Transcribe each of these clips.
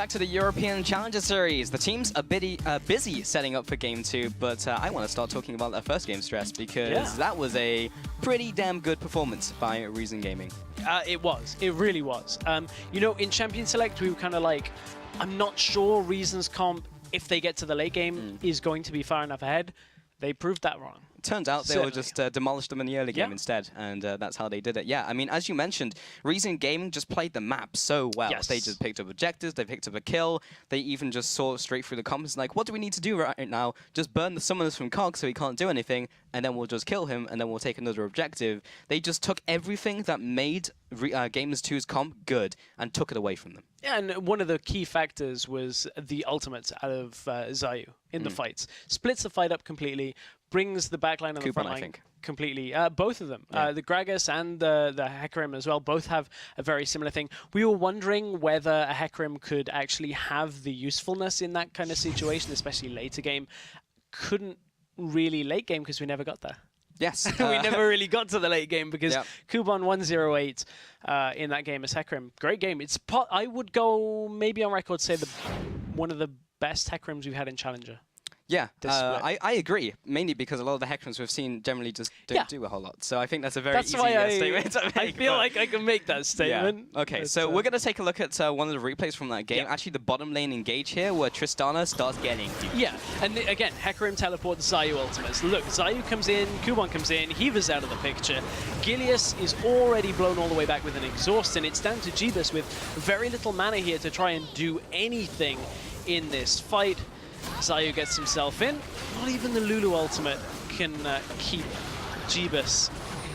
back to the European Challenger Series. The teams are busy setting up for Game 2, but I want to start talking about their first game, Stress, because that was a pretty damn good performance by Reason Gaming. It was. It really was. You know, in Champion Select, we were kind of like, I'm not sure Reason's comp, if they get to the late game, is going to be far enough ahead. They proved that wrong. Turns out they will just demolish them in the early game instead, and that's how they did it. Yeah, I mean, as you mentioned, Reason Gaming just played the map so well. Yes. They just picked up objectives, they picked up a kill, they even just saw straight through the comps, like, what do we need to do right now? Just burn the summoners from Cog so he can't do anything, and then we'll just kill him, and then we'll take another objective. They just took everything that made Gamers 2's comp good, and took it away from them. Yeah, and one of the key factors was the ultimates out of Zayu in the fights. Splits the fight up completely, brings the backline and the front line, I think, completely. Both of them, the Gragas and the Hecarim as well, both have a very similar thing. We were wondering whether a Hecarim could actually have the usefulness in that kind of situation, especially later game. Couldn't really late game because we never got there. Yes. We never really got to the late game because Kuban 108 in that game as Hecarim. Great game. I would go maybe on record say one of the best Hecarims we've had in Challenger. Yeah, I agree, mainly because a lot of the Hecarims we've seen generally just don't do a whole lot. So I think that's a very easy statement to make. I feel like I can make that statement. Yeah. Okay, so we're going to take a look at one of the replays from that game. Actually, the bottom lane engage here, where Tristana starts getting deep. Yeah, and again, Hecarim teleports Zayu ultimates. Look, Zayu comes in, Kuban comes in, Hiva's out of the picture. Gilius is already blown all the way back with an exhaust, and it's down to Jeebus with very little mana here to try and do anything in this fight. Zayu gets himself in. Not even the Lulu ultimate can keep Jeebus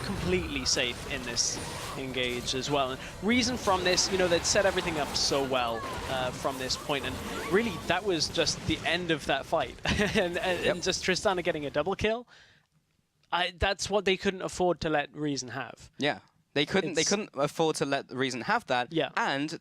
completely safe in this engage as well. And Reason from this, you know, they'd set everything up so well from this point, and really that was just the end of that fight. and just Tristana getting a double kill. That's what they couldn't afford to let Reason have. Yeah, they couldn't afford to let Reason have that. Yeah, and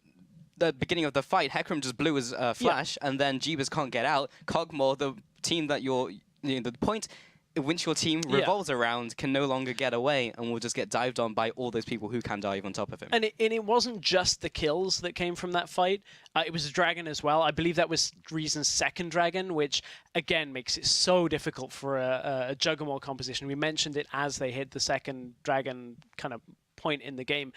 the beginning of the fight, Hecarim just blew his flash, and then Jeebus can't get out. Kog'Maw, the team that the point in which your team revolves around, can no longer get away, and will just get dived on by all those people who can dive on top of him. And it wasn't just the kills that came from that fight. It was a dragon as well. I believe that was Reason's second dragon, which, again, makes it so difficult for a Juggernaut composition. We mentioned it as they hit the second dragon kind of point in the game.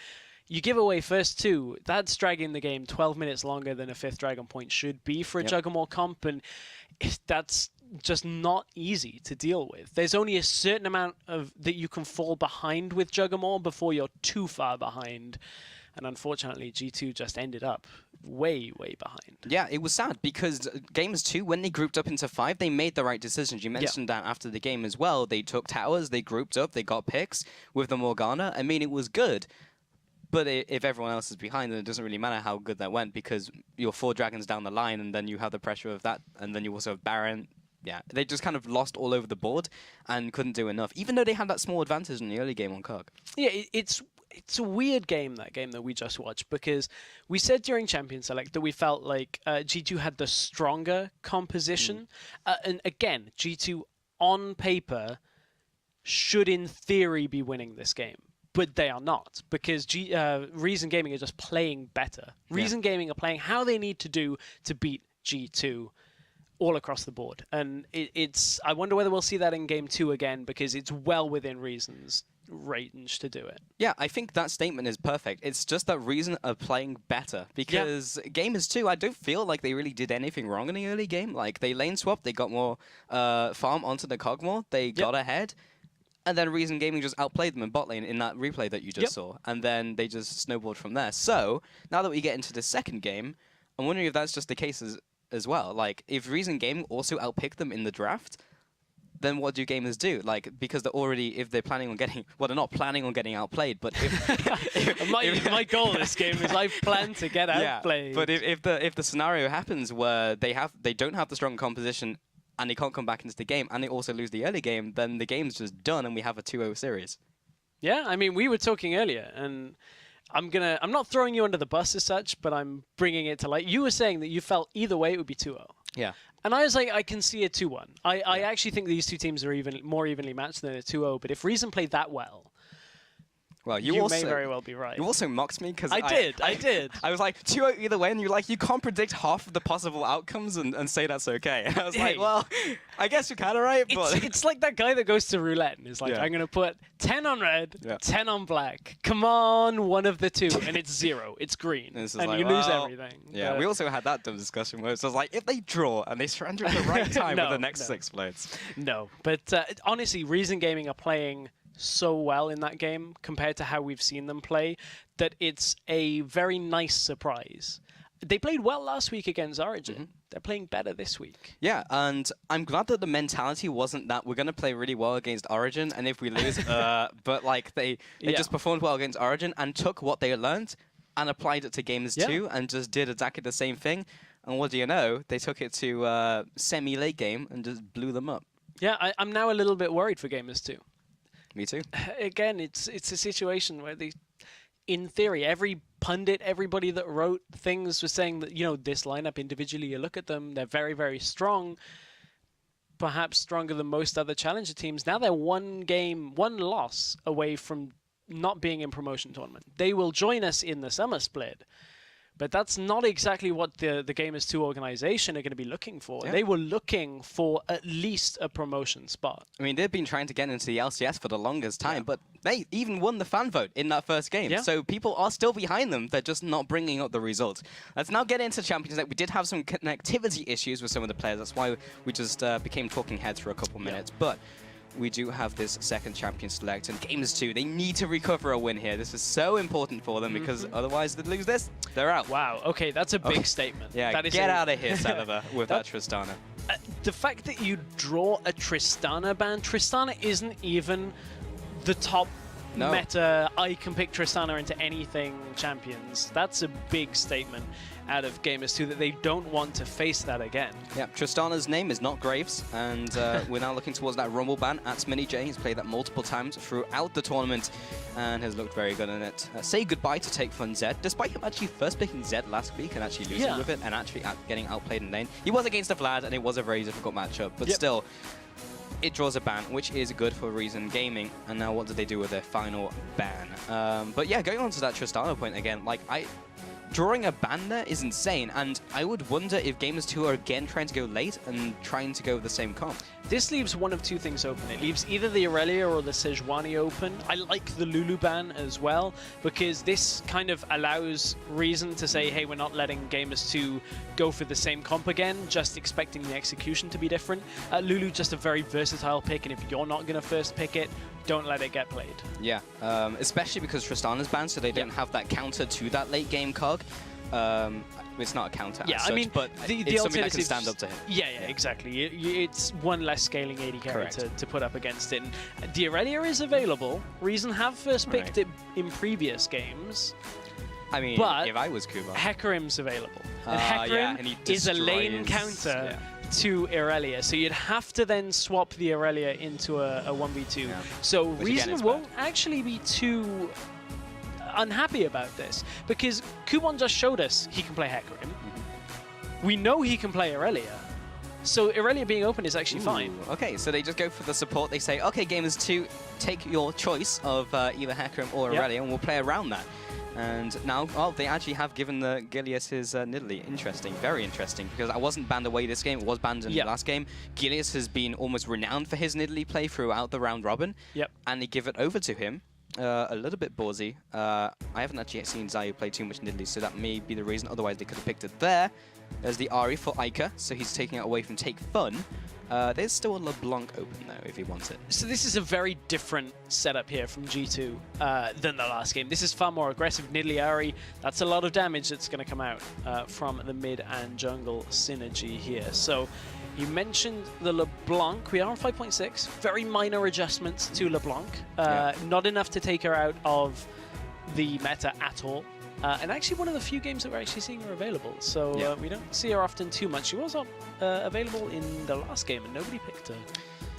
You give away first two, that's dragging the game 12 minutes longer than a fifth dragon point should be for a Juggernaut comp, and that's just not easy to deal with. There's only a certain amount that you can fall behind with Juggernaut before you're too far behind, and unfortunately G2 just ended up way behind. Yeah, it was sad because Gamers 2, when they grouped up into 5, they made the right decisions. You mentioned that after the game as well. They took towers, they grouped up, they got picks with the Morgana. I mean, it was good. But if everyone else is behind, then it doesn't really matter how good that went, because you're 4 dragons down the line, and then you have the pressure of that, and then you also have Baron. Yeah, they just kind of lost all over the board and couldn't do enough, even though they had that small advantage in the early game on Cog. Yeah, it's a weird game, that game that we just watched, because we said during Champion Select that we felt like G2 had the stronger composition. And again, G2 on paper should in theory be winning this game. But they are not, because Reason Gaming are just playing better. Reason Gaming are playing how they need to do to beat G2 all across the board. And I wonder whether we'll see that in Game 2 again, because it's well within Reason's range to do it. Yeah, I think that statement is perfect. It's just that Reason are playing better, because Gamers 2, I don't feel like they really did anything wrong in the early game. Like, they lane swapped, they got more farm onto the Kog'Maw, they got ahead. And then Reason Gaming just outplayed them in bot lane in that replay that you just saw. And then they just snowballed from there. So, now that we get into the second game, I'm wondering if that's just the case as well. Like, if Reason Gaming also outpicked them in the draft, then what do gamers do? Like, because they're already, if they're planning on getting, well, they're not planning on getting outplayed, but if... my goal this game is I plan to get outplayed. But if the scenario happens where they don't have the strong composition, and they can't come back into the game, and they also lose the early game, then the game's just done, and we have a 2-0 series. Yeah, I mean, we were talking earlier, and I'm not throwing you under the bus as such, but I'm bringing it to light. You were saying that you felt either way it would be 2-0. Yeah. And I was like, I can see a 2-1. I actually think these two teams are more evenly matched than a 2-0, but if Reason played that well, Well, you also, may very well be right. You also mocked me because I did. I was like 2-0 either way, and you're like, you can't predict half of the possible outcomes and say that's okay. And I was like, well, I guess you're kind of right, but It's like that guy that goes to roulette and is like, Yeah. I'm going to put 10 on red, Yeah. 10 on black. Come on, one of the two, and it's 0. It's green, This is and like, you lose well, everything. Yeah, But- we also had that dumb discussion where it was like, if they draw and they surrender at the right time No, with the next no. 6 blades. No, but honestly, Reason Gaming are playing so well in that game compared to how we've seen them play that it's a very nice surprise. They played well last week against Origin. They're playing better this week. Yeah, and I'm glad that the mentality wasn't that we're going to play really well against Origin, and if we lose, but like they Yeah. just performed well against Origin and took what they learned and applied it to Gamers Yeah. 2 and just did exactly the same thing. And what do you know? They took it to semi-late game and just blew them up. Yeah, I'm now a little bit worried for Gamers 2. Me too. Again, it's a situation where in theory, every pundit, everybody that wrote things was saying that, this lineup individually, you look at them, they're very, very strong, perhaps stronger than most other challenger teams. Now they're one loss away from not being in promotion tournament. They will join us in the summer split. But that's not exactly what the Gamers 2 organization are going to be looking for. Yeah. They were looking for at least a promotion spot. I mean, they've been trying to get into the LCS for the longest time, but they even won the fan vote in that first game. Yeah. So people are still behind them. They're just not bringing up the results. Let's now get into Champions League. We did have some connectivity issues with some of the players. That's why we just became talking heads for a couple minutes. But we do have this second champion select, and Gamers 2, they need to recover a win here. This is so important for them because otherwise they'd lose this. They're out. Wow, okay, that's a big statement. Yeah, That is get out of here, Salova, with that That- Tristana. The fact that you draw a Tristana ban, Tristana isn't even the top No. meta, I can pick Tristana into anything champions. That's a big statement out of Gamers 2 that they don't want to face that again. Yeah, Tristana's name is not Graves, and we're now looking towards that Rumble ban. At Sminny J, he's played that multiple times throughout the tournament and has looked very good in it. Say goodbye to Take Fun Zed, despite him actually first picking Zed last week and actually losing with it and actually getting outplayed in lane. He was against a Vlad, and it was a very difficult matchup, but still, it draws a ban, which is good for Reason Gaming. And now what do they do with their final ban? But yeah, going on to that Tristana point again, like drawing a ban there is insane, and I would wonder if Gamers 2 are again trying to go late and trying to go with the same comp. This leaves one of two things open. It leaves either the Aurelia or the Sejuani open. I like the Lulu ban as well, because this kind of allows Reason to say, hey, we're not letting Gamers 2 go for the same comp again, just expecting the execution to be different. Lulu, just a very versatile pick, and if you're not going to first pick it, don't let it get played. Yeah, especially because Tristana's banned, so they don't have that counter to that late game cog. It's not a counter as such, but it's something that can stand up to him. Yeah, exactly. It's one less scaling AD carry to put up against it. And the Aurelia is available. Reason have first picked it in previous games. I mean, but if I was Kuba. Hecarim's available. And yeah, Hecarim and he is a lane destroys- counter to Aurelia. So you'd have to then swap the Aurelia into a 1v2. Yeah. So Which again Reason is won't actually be too unhappy about this, because Kubon just showed us he can play Hecarim. We know he can play Aurelia. So Aurelia being open is actually fine. Okay, so they just go for the support. They say, okay, Gamers 2, take your choice of either Hecarim or Aurelia, and we'll play around that. And now, they actually have given the Gilius his Nidalee. Interesting, very interesting, because I wasn't banned away this game. It was banned in the last game. Gilius has been almost renowned for his Nidalee play throughout the round robin. And they give it over to him. A little bit ballsy. I haven't actually seen Zayu play too much Nidalee, so that may be the reason. Otherwise, they could have picked it there. There's the Ahri for Ica, so he's taking it away from Take Fun. There's still a LeBlanc open, though, if he wants it. So this is a very different setup here from G2 than the last game. This is far more aggressive. Nidalee Ahri, that's a lot of damage that's going to come out from the mid and jungle synergy here. So you mentioned the LeBlanc. We are on 5.6. Very minor adjustments to LeBlanc. Not enough to take her out of the meta at all. And actually one of the few games that we're actually seeing her available. So we don't see her often too much. She was available in the last game and nobody picked her.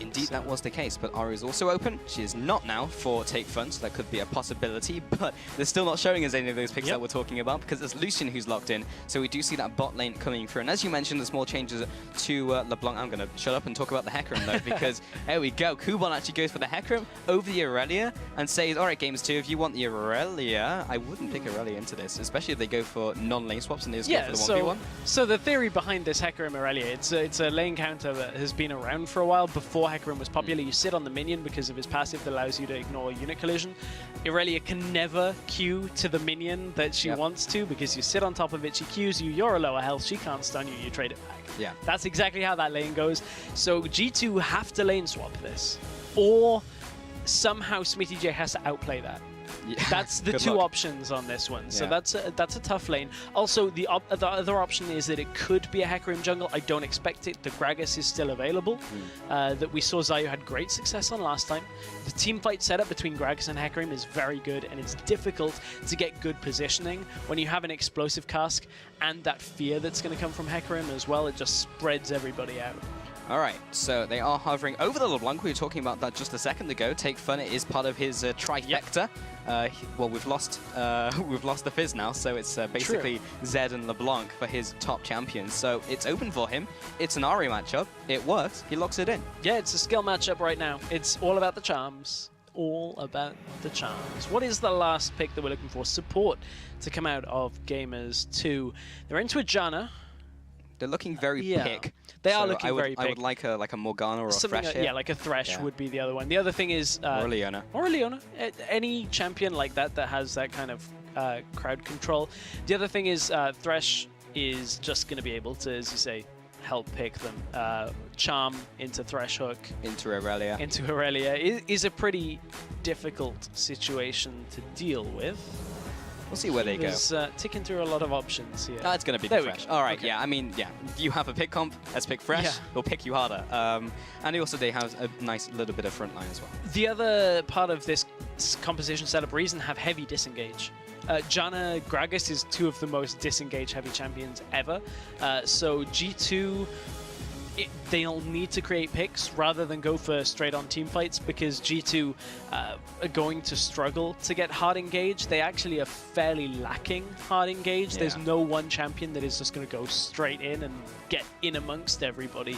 Indeed, that was the case, but Ari is also open. She is not now for Take Fun, so that could be a possibility, but they're still not showing us any of those picks that we're talking about because it's Lucian who's locked in, so we do see that bot lane coming through. And as you mentioned, there's more changes to LeBlanc. I'm going to shut up and talk about the Hecarim though, because there we go. Kuban actually goes for the Hecarim over the Aurelia and says, all right, Games 2, if you want the Aurelia, I wouldn't pick Aurelia into this, especially if they go for non-lane swaps and they just go for the 1v1. So the theory behind this Hecarim Aurelia, it's a lane counter that has been around for a while. Before Hecarim was popular, you sit on the minion because of his passive that allows you to ignore unit collision. Aurelia can never Q to the minion that she wants to because you sit on top of it, she Qs you, you're a lower health, she can't stun you, you trade it back. Yeah. That's exactly how that lane goes. So G2 have to lane swap this, or somehow SmittyJ has to outplay that. Yeah. That's the two options on this one. So that's a tough lane. Also, the other option is that it could be a Hecarim jungle. I don't expect it. The Gragas is still available. That we saw Xayah had great success on last time. The team fight setup between Gragas and Hecarim is very good, and it's difficult to get good positioning when you have an explosive cask and that fear that's going to come from Hecarim as well. It just spreads everybody out. All right, so they are hovering over the LeBlanc. We were talking about that just a second ago. Take Fun is part of his trifecta. Well, we've lost the Fizz now, so it's basically Zed and LeBlanc for his top champions. So it's open for him. It's an Ari matchup. It works. He locks it in. Yeah, it's a skill matchup right now. It's all about the charms. All about the charms. What is the last pick that we're looking for? Support to come out of Gamers 2. They're into a Janna. They're looking very pick. They are looking very pick. I would like a Morgana or a Thresh here. Yeah, like a Thresh would be the other one. The other thing is... or a Leona. Or a Leona. Any champion like that that has that kind of crowd control. The other thing is Thresh is just going to be able to, as you say, help pick them. Charm into Thresh Hook. Into Aurelia. Into Aurelia is a pretty difficult situation to deal with. We'll see where they go. Ticking through a lot of options here. It's going to be Thresh. All right, I mean, you have a pick comp, let's pick Thresh. Yeah. We'll pick you harder. And also they have a nice little bit of front line as well. The other part of this composition setup, Reason have heavy disengage. Janna, Gragas is two of the most disengage heavy champions ever. So G2... they'll need to create picks rather than go for straight-on team fights because G2 are going to struggle to get hard engaged. They actually are fairly lacking hard engaged. There's no one champion that is just going to go straight in and get in amongst everybody.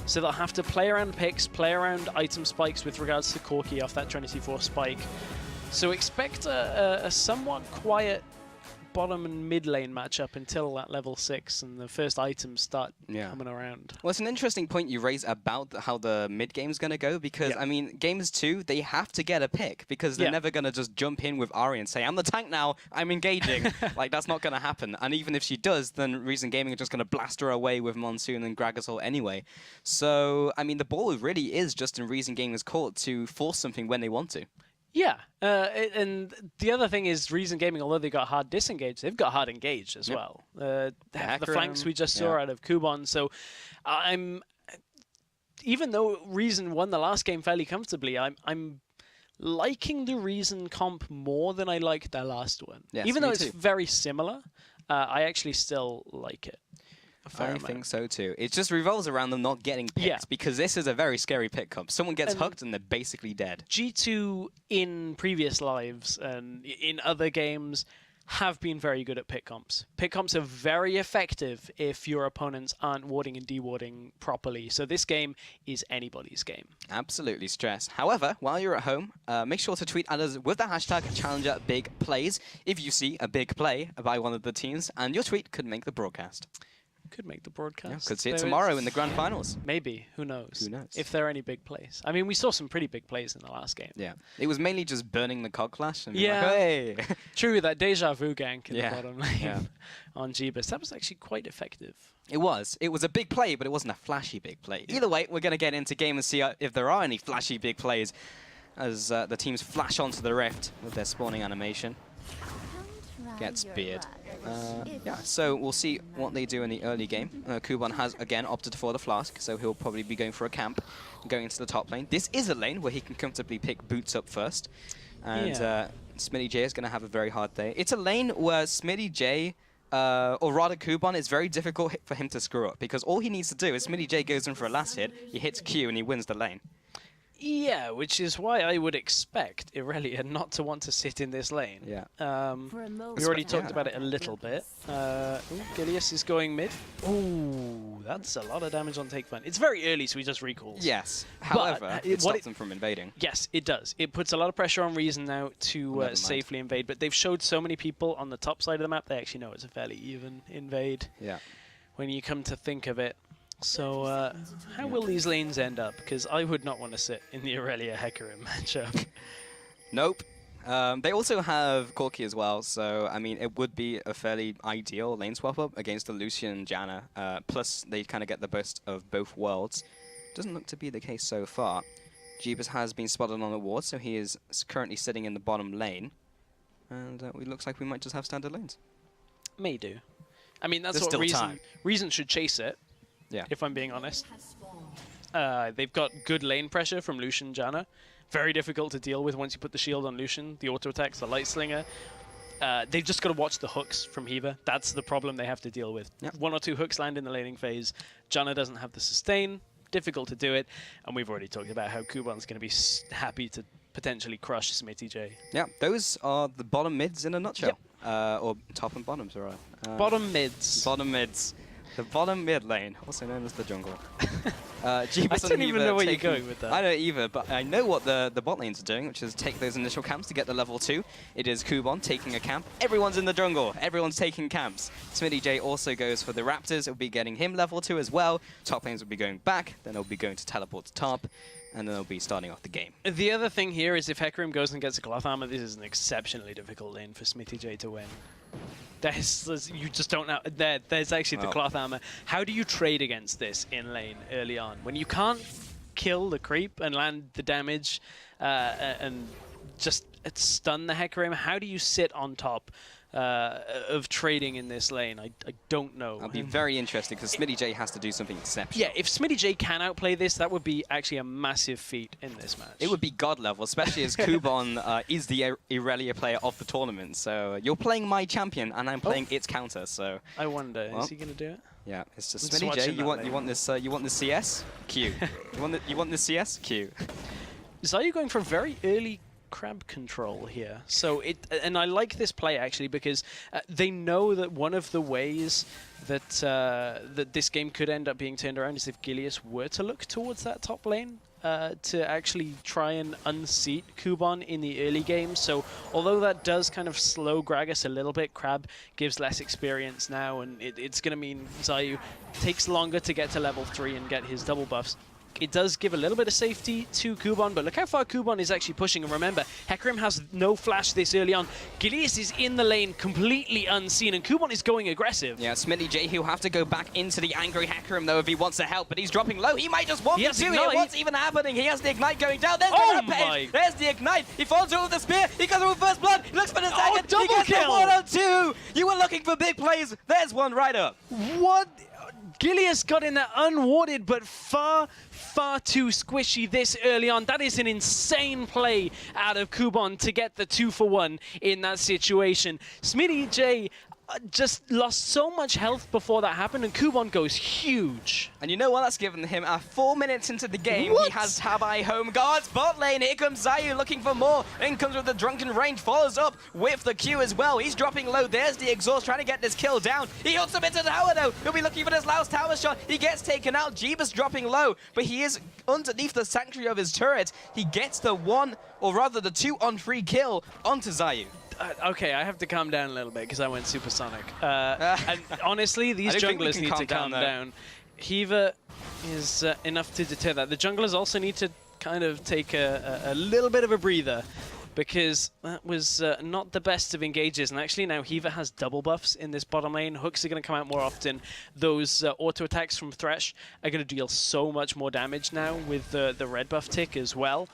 So they'll have to play around picks, play around item spikes with regards to Corki off that Trinity Force spike. So expect a somewhat quiet bottom and mid lane matchup until that level 6 and the first items start coming around. Well, it's an interesting point you raise about how the mid game is going to go because, I mean, Gamers 2, they have to get a pick because they're never going to just jump in with Ari and say, I'm the tank now, I'm engaging. Like, that's not going to happen. And even if she does, then Reason Gaming are just going to blast her away with Monsoon and Gragasol anyway. So, I mean, the ball really is just in Reason Gaming's court to force something when they want to. Yeah, and the other thing is Reason Gaming, although they got hard disengaged, they've got hard engaged as well. The flanks we just saw out of Kuban. So even though Reason won the last game fairly comfortably, I'm liking the Reason comp more than I liked their last one. Yes, even though it's very similar, I actually still like it. I think so too. It just revolves around them not getting picked because this is a very scary pick comp. Someone gets hooked and they're basically dead. G2 in previous lives and in other games have been very good at pick comps. Pick comps are very effective if your opponents aren't warding and dewarding properly. So this game is anybody's game. Absolutely, Stress. However, while you're at home, make sure to tweet at us with the hashtag #ChallengerBigPlays if you see a big play by one of the teams, and your tweet could make the broadcast. Could make the broadcast. Yeah, could see it tomorrow in the grand finals. Maybe. Who knows? Who knows? If there are any big plays. I mean, we saw some pretty big plays in the last game. Yeah. It was mainly just burning the Cog Clash. And like, hey! True, that Deja Vu gank in the bottom lane on Jeebus. That was actually quite effective. It was. It was a big play, but it wasn't a flashy big play. Either way, we're going to get into game and see if there are any flashy big plays as the teams flash onto the Rift with their spawning animation. Gets Beard. So we'll see what they do in the early game. Kuban has, again, opted for the Flask, so he'll probably be going for a camp, going into the top lane. This is a lane where he can comfortably pick Boots up first, and SmittyJ is going to have a very hard day. It's a lane where SmittyJ or rather Kuban, it's very difficult for him to screw up because all he needs to do is SmittyJ goes in for a last hit, he hits Q and he wins the lane. Yeah, which is why I would expect Irelia not to want to sit in this lane. Yeah. We already talked about it a little bit. Gilius is going mid. Ooh, that's a lot of damage on Take Fun. It's very early, so he just recalls. Yes. However, it stops him from invading. Yes, it does. It puts a lot of pressure on Reason now to safely invade, but they've showed so many people on the top side of the map, they actually know it's a fairly even invade. Yeah. When you come to think of it. So, how will these lanes end up? Because I would not want to sit in the Irelia Hecarim matchup. Nope. They also have Corki as well, so I mean, it would be a fairly ideal lane swap up against the Lucian Janna. Plus, they kind of get the best of both worlds. Doesn't look to be the case so far. Jeebus has been spotted on the ward, so he is currently sitting in the bottom lane. And it looks like we might just have standard lanes. May do. I mean, that's There's what Reason should chase it. Yeah. If I'm being honest. They've got good lane pressure from Lucian Janna. Very difficult to deal with once you put the shield on Lucian, the auto attacks, the light slinger. They've just got to watch the hooks from Hiva. That's the problem they have to deal with. Yep. 1 or 2 hooks land in the laning phase. Janna doesn't have the sustain. Difficult to do it. And we've already talked about how Kuban's going to be happy to potentially crush SmittyJ. Yeah, those are the bottom mids in a nutshell. Yep. Or top and bottoms, all right. Bottom mids. Bottom mids. The bottom mid lane, also known as the jungle. I don't even know where you're going with that. I don't either, but I know what the bot lanes are doing, which is take those initial camps to get the level 2. It is Kuban taking a camp. Everyone's in the jungle. Everyone's taking camps. SmittyJ also goes for the Raptors. It'll be getting him level 2 as well. Top lanes will be going back. Then they'll be going to teleport to top. And then they'll be starting off the game. The other thing here is if Hecarim goes and gets a cloth armor, this is an exceptionally difficult lane for SmittyJ to win. You just don't know. There's actually the cloth armor. How do you trade against this in lane early on? When you can't kill the creep and land the damage and just stun the Hecarim, how do you sit on top of trading in this lane? I don't know. I'll be very interested because SmittyJ has to do something exceptional. Yeah, if SmittyJ can outplay this, that would be actually a massive feat in this match. It would be god level, especially as Kuban is the Irelia player of the tournament. So you're playing my champion and I'm playing its counter. So I wonder, is he going to do it? Yeah, it's just SmittyJ. You want this CS? Q. you want this CS? Q. Xayah going for very early crab control here. So and I like this play actually because they know that one of the ways that that this game could end up being turned around is if Gilius were to look towards that top lane to actually try and unseat Kuban in the early game. So although that does kind of slow Gragas a little bit, Crab gives less experience now, and it's going to mean Xayah takes longer to get to level 3 and get his double buffs. It does give a little bit of safety to Kuban, but look how far Kuban is actually pushing. And remember, Hecarim has no flash this early on. Gilius is in the lane completely unseen, and Kuban is going aggressive. Yeah, SmittyJ, he'll have to go back into the angry Hecarim, though, if he wants to help, but he's dropping low. He might just want to do it. What's even happening? He has the Ignite going down. There's the Rampage. There's the Ignite. He falls over the spear. He goes with first blood. He looks for the second. Double he gets kill. The 1-on-2. You were looking for big plays. There's one right up. What? Gilius got in there unwarded, but far too squishy this early on. That is an insane play out of Kuban to get the 2-for-1 in that situation. SmittyJ just lost so much health before that happened, and Kuban goes huge. And you know what? That's given him 4 minutes into the game. What? He has Tabai home guards. Bot lane, here comes Xayah looking for more. In comes with the Drunken Range, follows up with the Q as well. He's dropping low. There's the exhaust, trying to get this kill down. He hooks him into the tower though. He'll be looking for this last tower shot. He gets taken out. Jeebus dropping low, but he is underneath the sanctuary of his turret. He gets the 1, or rather the 2-on-3 kill onto Xayah. Okay, I have to calm down a little bit because I went supersonic. And honestly, these junglers need to calm down. Hiva is enough to deter that. The junglers also need to kind of take a little bit of a breather because that was not the best of engages. And actually now Hiva has double buffs in this bottom lane. Hooks are going to come out more often. Those auto attacks from Thresh are going to deal so much more damage now with the red buff tick as well.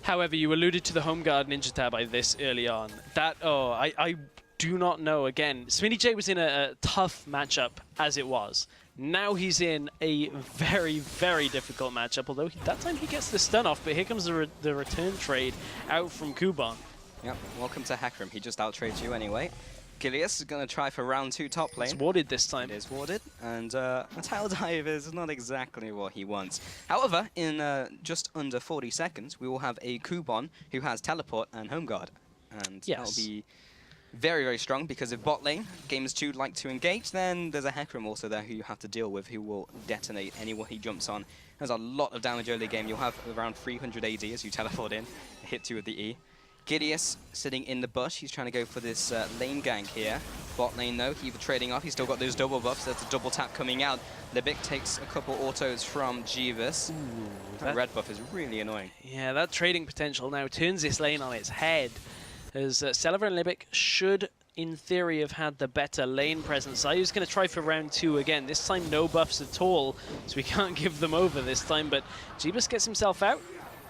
However, you alluded to the home guard Ninja Tabai this early on. I do not know. Again, SmittyJ was in a tough matchup as it was. Now he's in a very, very difficult matchup, although that time he gets the stun off, but here comes the return trade out from Kuban. Yep, welcome to Hecarim. He just out-trades you anyway. Gilius is going to try for round 2 top lane. It's warded this time. It is warded, and a tail dive is not exactly what he wants. However, in just under 40 seconds, we will have a Kubon who has teleport and home guard. And that'll be very, very strong, because if bot lane, Gamers 2 like to engage, then there's a Hecarim also there who you have to deal with, who will detonate anyone he jumps on. There's a lot of damage early game. You'll have around 300 AD as you teleport in, hit you with the E. Gideus sitting in the bush. He's trying to go for this lane gank here. Bot lane though, Heaver trading off. He's still got those double buffs. There's a double tap coming out. Libic takes a couple autos from Jeeves. That red buff is really annoying. Yeah, that trading potential now turns this lane on its head. As Celaver and Libic should, in theory, have had the better lane presence. Zayu's going to try for round 2 again. This time no buffs at all, so we can't give them over this time. But Jeebus gets himself out.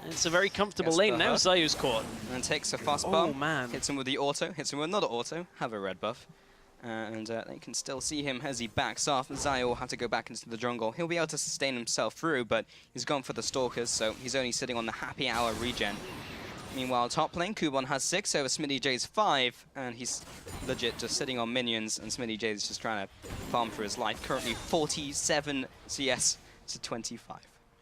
It's a very comfortable lane. Now Zayu's caught. And takes a fast bomb. Oh, man. Hits him with the auto. Hits him with another auto. Have a red buff. And they can still see him as he backs off. Zayu will have to go back into the jungle. He'll be able to sustain himself through, but he's gone for the Stalkers, so he's only sitting on the happy hour regen. Meanwhile, top lane, Kubon has 6 over SmittyJ's 5, and he's legit just sitting on minions, and SmittyJ is just trying to farm for his life. Currently 47 CS to 25.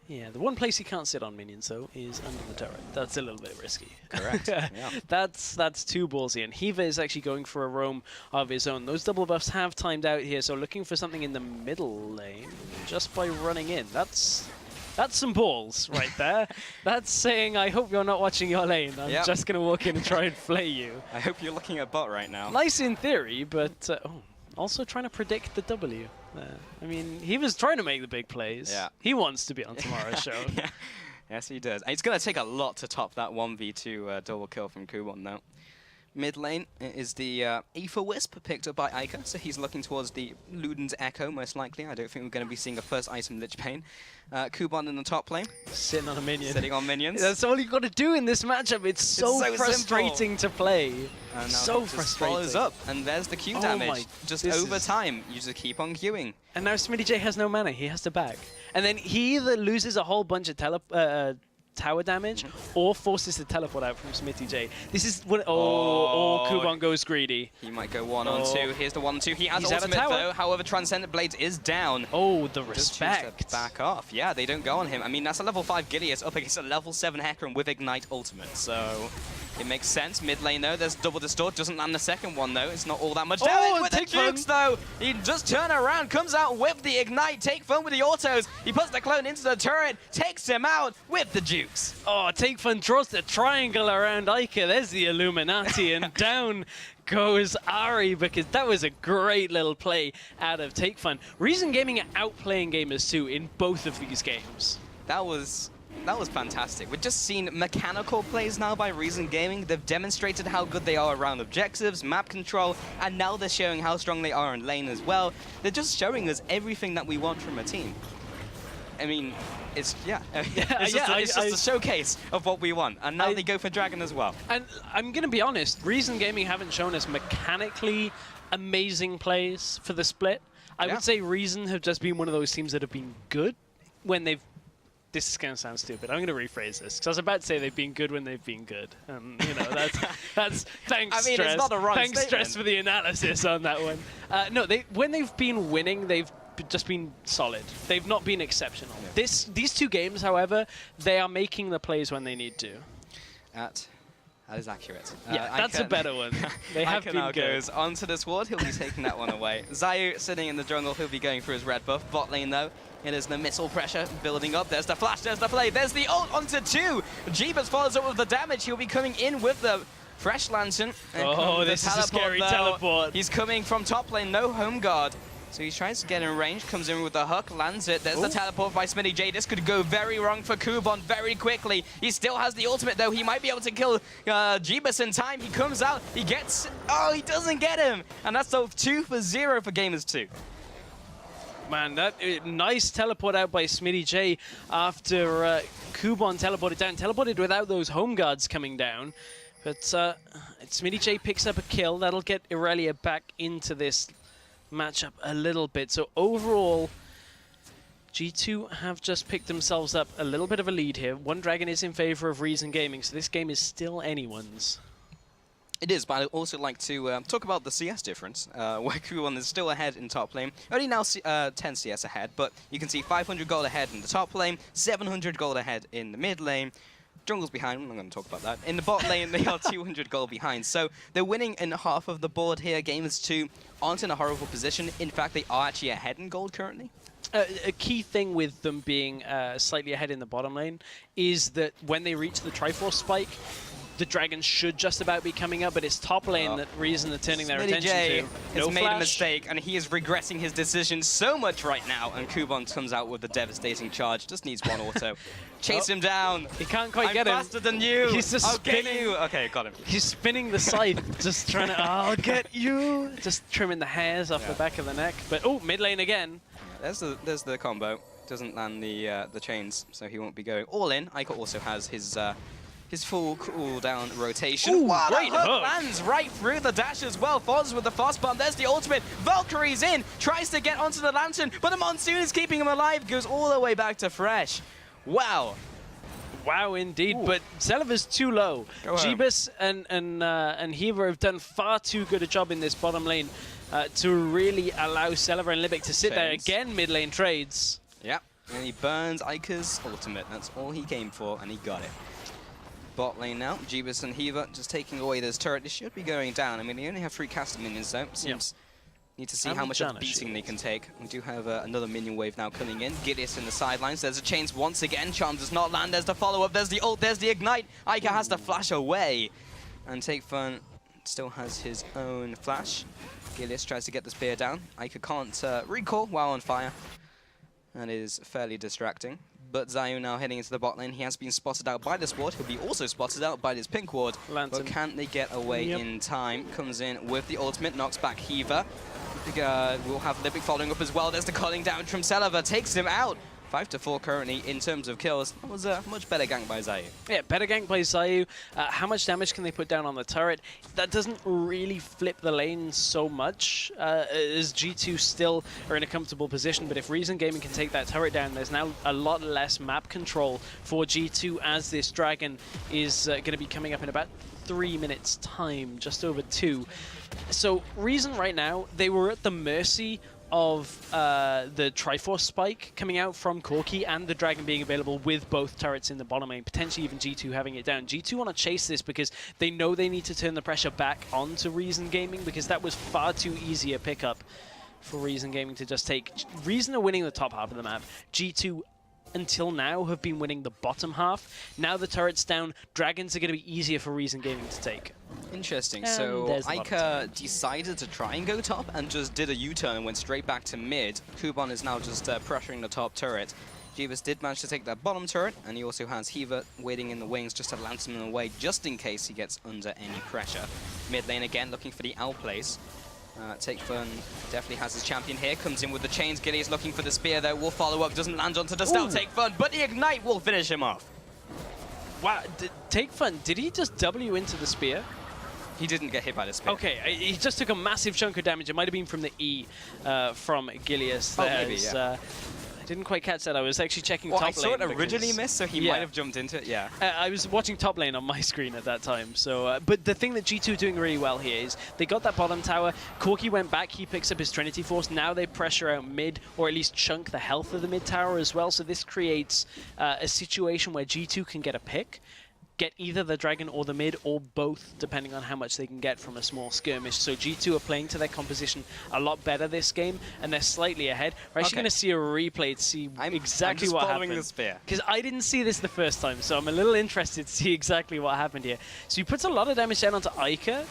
Yeah, the one place he can't sit on minions, though, is under the turret. That's a little bit risky. Correct, yeah. That's too ballsy, and Heaver is actually going for a roam of his own. Those double buffs have timed out here, so looking for something in the middle lane just by running in. That's some balls right there. That's saying, I hope you're not watching your lane. I'm just going to walk in and try and flay you. I hope you're looking at bot right now. Nice in theory, but also trying to predict the W. I mean, he was trying to make the big plays. Yeah. He wants to be on tomorrow's show. Yeah. Yes, he does. It's going to take a lot to top that 1v2 double kill from Kubon now. Mid lane is the Aether Wisp picked up by Ica, so he's looking towards the Luden's Echo, most likely. I don't think we're going to be seeing a first item Lich Bane. Kubon in the top lane. Sitting on a minion. Sitting on minions. That's all you've got to do in this matchup. It's so frustrating to play. And so frustrating. Follows up, and there's the Q damage. Just over time, you just keep on queuing. And now SmittyJ has no mana. He has to back. And then he either loses a whole bunch of tower damage or forces the teleport out from SmittyJ. This is what Kubon goes greedy. He might go 1 on 2. Here's the 1 on 2. He has ultimate though. However, Transcendent Blades is down. Oh, the respect. Just back off. Yeah, they don't go on him. I mean, that's a level 5 Gideus up against a level 7 Hecarim with Ignite ultimate. So it makes sense. Mid lane though, there's double distort. Doesn't land the second one though. It's not all that much damage with the jukes though. He just turn around, comes out with the Ignite, take fun with the autos. He puts the clone into the turret, takes him out with the jukes. Oh, Take Fun draws the triangle around Ica. There's the Illuminati, and down goes Ari, because that was a great little play out of Take Fun. Reason Gaming are outplaying Gamers 2 in both of these games. That was fantastic. We've just seen mechanical plays now by Reason Gaming. They've demonstrated how good they are around objectives, map control, and now they're showing how strong they are in lane as well. They're just showing us everything that we want from a team. I mean, it's just a showcase of what we want, and now they go for Dragon as well. And I'm going to be honest, Reason Gaming haven't shown us mechanically amazing plays for the split. I would say Reason have just been one of those teams that have been good when they've... This is going to sound stupid. I'm going to rephrase this, because I was about to say they've been good when they've been good. You know, that's thanks, I mean, Stress. it's not a wrong Thanks, statement. Stress, for the analysis on that one. No, when they've been winning, they've just been solid. They've not been exceptional. Yeah. These two games, however, they are making the plays when they need to. That is accurate. Yeah, that's a better one. They have been good. Goes onto this ward. He'll be taking that one away. Zayu sitting in the jungle. He'll be going for his red buff. Bot lane, though. It is the missile pressure building up. There's the flash. There's the play. There's the ult onto 2. Jeebus follows up with the damage. He'll be coming in with the fresh lantern. Oh, this is a scary teleport. He's coming from top lane. No home guard. So he tries to get in range, comes in with the hook, lands it. There's the teleport by SmittyJ. This could go very wrong for Kubon very quickly. He still has the ultimate, though. He might be able to kill Jeebus in time. He comes out. He gets... Oh, he doesn't get him. And that's so 2 for 0 for Gamers 2. Man, that nice teleport out by SmittyJ after Kubon teleported down. Teleported without those home guards coming down. But SmittyJ picks up a kill. That'll get Irelia back into this matchup a little bit. So overall, G2 have just picked themselves up a little bit of a lead here. One Dragon is in favor of Reason Gaming, so this game is still anyone's. It is, but I'd also like to talk about the CS difference, where Kuban is still ahead in top lane. Only now 10 CS ahead, but you can see 500 gold ahead in the top lane, 700 gold ahead in the mid lane. Jungle's behind, I'm not going to talk about that. In the bot lane, they are 200 gold behind. So they're winning in half of the board here. Gamers 2 aren't in a horrible position. In fact, they are actually ahead in gold currently. A key thing with them being slightly ahead in the bottom lane is that when they reach the Triforce spike, the Dragons should just about be coming up, but it's top lane that Reason are turning their attention to. Has made a mistake, and he is regretting his decision so much right now, and Kuban comes out with a devastating charge. Just needs one auto. Chase him down. He can't quite get him. I'm faster than you. He's just I'll get spinning. you. Okay, got him. He's spinning the scythe, just trying to, I'll get you. Just trimming the hairs off the back of the neck. But, oh, mid lane again. There's the combo. Doesn't land the chains, so he won't be going all in. Aika also has his full cooldown rotation. Ooh, wow, great that hook. lands right through the dash as well. Fonz with the fast bomb. There's the ultimate. Valkyrie's in, tries to get onto the lantern, but the Monsoon is keeping him alive. Goes all the way back to Fresh. Wow. Wow, indeed. Ooh. But Celaver's too low. Jeebus and Hiva have done far too good a job in this bottom lane to really allow Celaver and Libic to sit there. Again, mid lane trades. Yep. And he burns Aika's ultimate. That's all he came for, and he got it. Bot lane now, Jeebus and Hiva just taking away this turret. This should be going down. I mean, they only have 3 caster minions though. Seems need to see how much of a beating they can take. We do have another minion wave now coming in. Gilius in the sidelines. There's a chains once again. Charm does not land. There's the follow-up. There's the ult. There's the ignite. Aika has to flash away. And Take Fun still has his own flash. Gilius tries to get the spear down. Aika can't recall while on fire. That is fairly distracting. But Zayu now heading into the bot lane. He has been spotted out by this ward. He'll be also spotted out by this pink ward. Lantern. But can they get away in time? Comes in with the ultimate, knocks back Hiva. We'll have Libic following up as well. There's the culling damage from Celaver. Takes him out. 5-4 currently in terms of kills. That was a much better gank by Zayu. Yeah, better gank by Zayu. How much damage can they put down on the turret? That doesn't really flip the lane so much, as G2 still are in a comfortable position. But if Reason Gaming can take that turret down, there's now a lot less map control for G2 as this Dragon is going to be coming up in about 3 minutes time, just over 2. So Reason right now, they were at the mercy of the Triforce spike coming out from Corki and the Dragon being available with both turrets in the bottom lane, potentially even G2 having it down. G2 want to chase this because they know they need to turn the pressure back onto Reason Gaming, because that was far too easy a pickup for Reason Gaming to just take. Reason are winning the top half of the map. G2 until now have been winning the bottom half. Now the turret's down, Dragons are going to be easier for Reason Gaming to take. Interesting. So Aika decided to try and go top and just did a U-turn and went straight back to mid. Kuban is now just pressuring the top turret. Jeebus did manage to take that bottom turret, and he also has Hiva waiting in the wings just to lance him away, just in case he gets under any pressure. Mid lane again, looking for the outplace. Take Fun definitely has his champion here, comes in with the chains. Gilly is looking for the spear though, will follow up, doesn't land onto the stealth Take Fun, but the ignite will finish him off. Wow, Take Fun, did he just W into the spear? He didn't get hit by the spear. Okay, he just took a massive chunk of damage. It might have been from the E from Gilius. Oh, maybe, yeah. Didn't quite catch that. I was actually checking top lane. I saw it originally miss, so he might have jumped into it, yeah. I was watching top lane on my screen at that time. So, but the thing that G2 are doing really well here is they got that bottom tower. Corki went back, he picks up his Trinity Force. Now they pressure out mid, or at least chunk the health of the mid tower as well. So this creates a situation where G2 can get a pick, get either the Dragon or the mid, or both, depending on how much they can get from a small skirmish. So G2 are playing to their composition a lot better this game, and they're slightly ahead. We're actually going to see a replay to see exactly what happened. The spear. Because I didn't see this the first time, so I'm a little interested to see exactly what happened here. So he puts a lot of damage down onto Aika.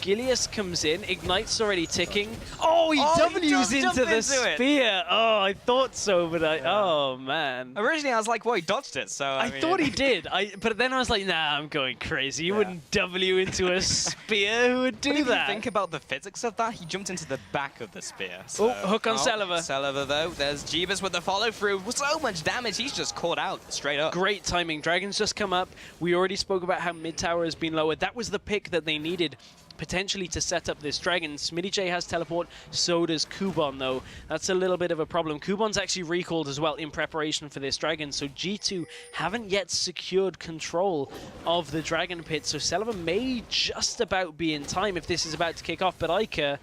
Gilius comes in, Ignite's already ticking. Oh, he W's into the spear. Oh, I thought so, but oh man. Originally I was like, well, he dodged it, so I thought he did. But then I was like, nah, I'm going crazy. You wouldn't W into a spear. Who would do that? If you think about the physics of that, he jumped into the back of the spear. So. Oh, hook on Celaver. Celaver though, there's Jeebus with the follow through. So much damage, he's just caught out straight up. Great timing. Dragons just come up. We already spoke about how mid tower has been lowered. That was the pick that they needed potentially to set up this dragon. SmittyJ has teleport, so does Kubon, though. That's a little bit of a problem. Kubon's actually recalled as well in preparation for this dragon, so G2 haven't yet secured control of the dragon pit, so Celaver may just about be in time if this is about to kick off, but Iker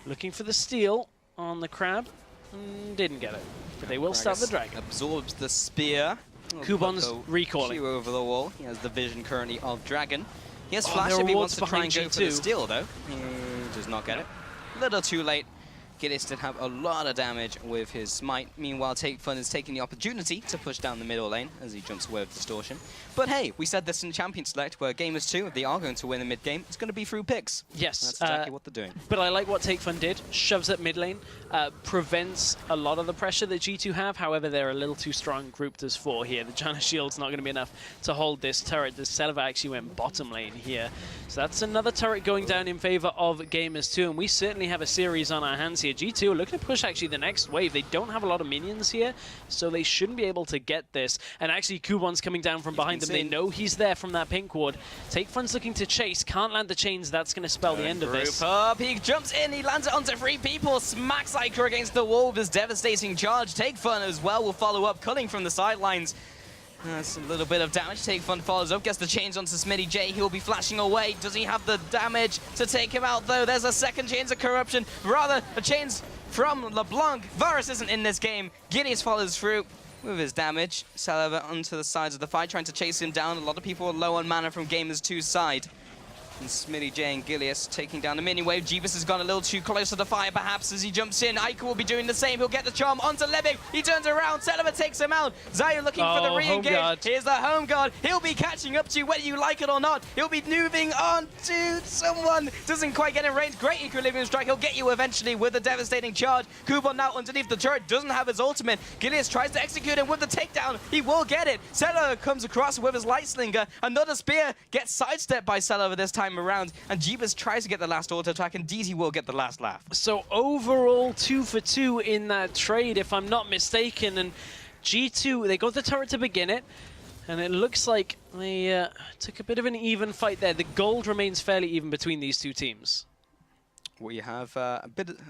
looking for the steal on the crab. Didn't get it, but they will start the dragon. Absorbs the spear. Kubon's recalling. Q over the wall. He has the vision currently of dragon. He has flash there if are he wards wants to try and go behind for the G2. steal, though. He does not get it. Little too late. Gilius did have a lot of damage with his smite. Meanwhile, TakeFun is taking the opportunity to push down the middle lane as he jumps away with Distortion. But hey, we said this in Champion Select, where Gamers 2, if they are going to win the mid game, it's going to be through picks. Yes. That's exactly what they're doing. But I like what TakeFun did. Shoves up mid lane, prevents a lot of the pressure that G2 have. However, they're a little too strong grouped as 4 here. The Janna Shield's not going to be enough to hold this turret. The Celaver actually went bottom lane here. So that's another turret going down in favor of Gamers 2. And we certainly have a series on our hands here. G2 are looking to push actually the next wave. They don't have a lot of minions here, so they shouldn't be able to get this. And actually, Kubon's coming down from behind them. They know he's there from that pink ward. TakeFun's looking to chase. Can't land the chains. That's going to spell the end of this. Up, he jumps in. He lands it onto 3 people. Smacks Iker against the wall with his devastating charge. TakeFun as well will follow up, culling from the sidelines. That's a little bit of damage. TakeFun follows up, gets the chains onto SmittyJ. He'll be flashing away. Does he have the damage to take him out, though? There's a second Chains of Corruption. Rather, a chains from LeBlanc. Varus isn't in this game. Gilius follows through with his damage. Celaver onto the sides of the fight, trying to chase him down. A lot of people are low on mana from Gamers 2's side. And SmittyJ and Gilius taking down the mini wave. Jeebus has gone a little too close to the fire, perhaps, as he jumps in. Iker will be doing the same. He'll get the charm onto Lebic. He turns around. Celaver takes him out. Zayu looking for the re-engage. Here's the home guard. He'll be catching up to you whether you like it or not. He'll be moving on to someone. Doesn't quite get in range. Great equilibrium strike. He'll get you eventually with a devastating charge. Kubon now underneath the turret. Doesn't have his ultimate. Gilius tries to execute him with the takedown. He will get it. Celaver comes across with his light slinger. Another spear gets sidestepped by Celaver this time around. And Jeebus tries to get the last auto attack, and DZ will get the last laugh. So overall, 2 for 2 in that trade, if I'm not mistaken. And G2, they got the turret to begin it, and it looks like they took a bit of an even fight there. The gold remains fairly even between these two teams. We have a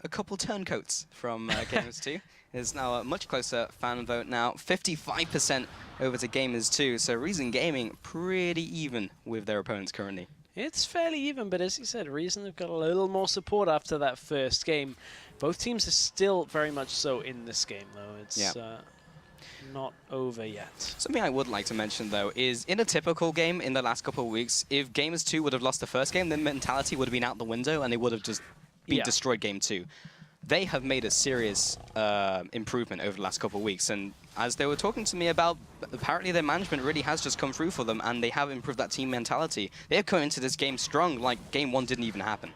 couple turncoats from Gamers 2. There's now a much closer fan vote now, 55% over to Gamers 2. So Reason Gaming pretty even with their opponents currently. It's fairly even, but as you said, Reason have got a little more support after that first game. Both teams are still very much so in this game, though. It's not over yet. Something I would like to mention, though, is in a typical game in the last couple of weeks, if Gamers 2 would have lost the first game, then mentality would have been out the window and they would have just been destroyed game 2. They have made a serious improvement over the last couple of weeks, and as they were talking to me about, apparently their management really has just come through for them, and they have improved that team mentality. They have come into this game strong, like game 1 didn't even happen.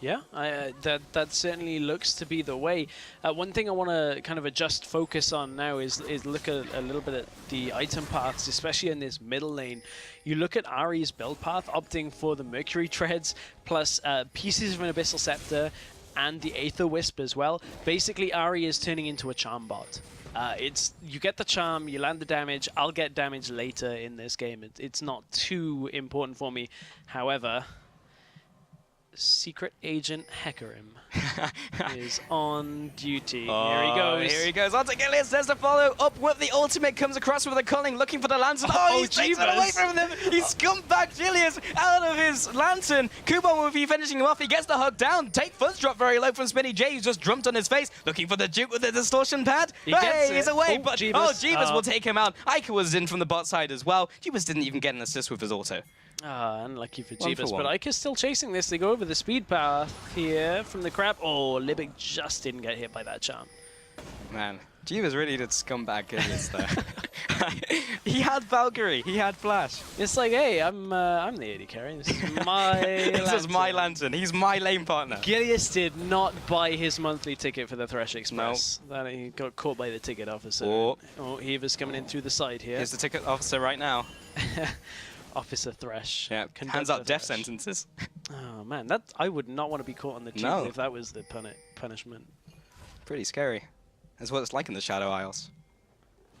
Yeah, that certainly looks to be the way. One thing I want to kind of adjust focus on now is look at a little bit at the item paths, especially in this middle lane. You look at Ahri's build path, opting for the Mercury Treads, plus pieces of an Abyssal Scepter, and the Aether Wisp as well. Basically, Ahri is turning into a charm bot. You get the charm, you land the damage, I'll get damage later in this game. It's not too important for me. However, Secret Agent Hecarim is on duty. Here he goes. Here he goes. Onto Gilius. There's the follow up with the ultimate. Comes across with a culling, looking for the lantern. Oh, he takes it away from them. He scumbag Gilius out of his lantern. Kubon will be finishing him off. He gets the hug down. TakeFun's drop very low from SmittyJ. He's just jumped on his face, looking for the Duke with the distortion pad. He's away. But Jeebus will take him out. Iker was in from the bot side as well. Jeebus didn't even get an assist with his auto. Unlucky for Jeebus, but Iker's still chasing this. They go over the speed path here from the crab. Oh, Libic just didn't get hit by that charm. Man, Jeebus really did scumbag Gilius there. He had Valkyrie, he had Flash. It's like, hey, I'm the AD carry. This is my This is my lantern. He's my lane partner. Gilius did not buy his monthly ticket for the Thresh Express. No. That he got caught by the ticket officer. Oh, Heaver's coming in through the side here. Here's the ticket officer right now. Officer Thresh. Yeah, hands up death sentences. Oh man, that I would not want to be caught on the cheap if that was the punishment. Pretty scary. That's what it's like in the Shadow Isles.